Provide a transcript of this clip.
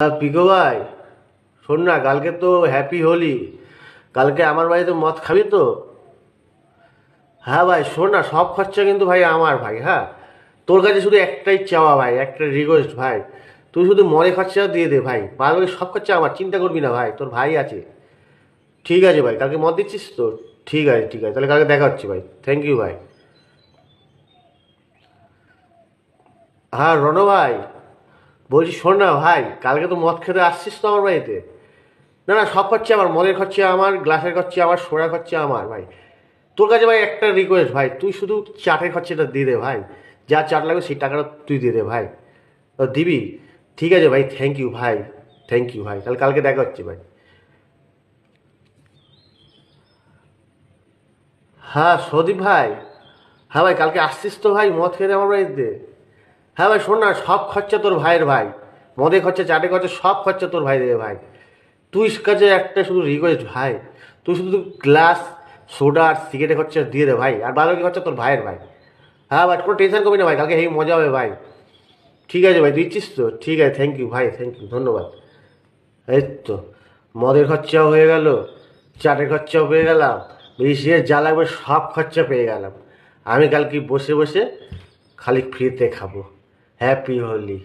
পিকো ভাই, শোন না, কালকে তো হ্যাপি হোলি। কালকে আমার বাড়িতে মদ খাবি তো? হ্যাঁ ভাই, শোন না, সব খরচা কিন্তু ভাই আমার ভাই। হ্যাঁ, তোর কাছে শুধু একটাই চাওয়া ভাই, একটা রিকোয়েস্ট ভাই, তুই শুধু মরে খরচা দিয়ে দে ভাই, বাদ বাকি সব খরচা আমার, চিন্তা করবি না ভাই, তোর ভাই আছে। ঠিক আছে ভাই, কালকে মদ দিচ্ছিস তো? ঠিক আছে ঠিক আছে, তাহলে কালকে দেখা হচ্ছে ভাই, থ্যাংক ইউ ভাই। হ্যাঁ রণ ভাই, বলছি শোন না ভাই, কালকে তো মদ খেতে আসছিস তো আমার বাড়িতে? না না, সব খরচা আমার, মদের খরচা আমার, গ্লাসের খরচা আমার, সোডার খরচা আমার ভাই। তোর কাছে ভাই একটা রিকোয়েস্ট ভাই, তুই শুধু চাটের খরচাটা দিয়ে দে ভাই, যা চাট লাগবে সেই টাকাটা তুই দিয়ে দে ভাই। দিবি? ঠিক আছে ভাই, থ্যাংক ইউ ভাই, থ্যাংক ইউ ভাই, তাহলে কালকে দেখা হচ্ছে ভাই। হ্যাঁ সদীপ ভাই, হ্যাঁ ভাই, কালকে আসছিস তো ভাই মদ খেতে আমার বাড়িতে? হ্যাঁ ভাই শোন না, সব খরচা তোর ভাইয়ের ভাই, মদের খরচা, চাটের খরচা, সব খরচা তোর ভাই দেবে ভাই। তুই কাছে একটা শুধু রিকোয়েস্ট ভাই, তুই শুধু গ্লাস, সোডা আর সিগারেটের খরচা দিয়ে দে ভাই, আর বাদ বাকি খরচা তোর ভাইয়ের ভাই। হ্যাঁ ভাই, কোনো টেনশন করবি না ভাই, কালকে হেভি মজা হবে ভাই। ঠিক আছে ভাই, দিচ্ছিস তো? ঠিক আছে, থ্যাংক ইউ ভাই, থ্যাংক ইউ, ধন্যবাদ। এই তো, মদের খরচাও হয়ে গেল, চাটের খরচাও পেয়ে গেলাম, মিশিয়ে যা লাগবে সব খরচা পেয়ে গেলাম। আমি কালকে বসে বসে খালি ফ্রিতে খাবো। হ্যাপি হোলি।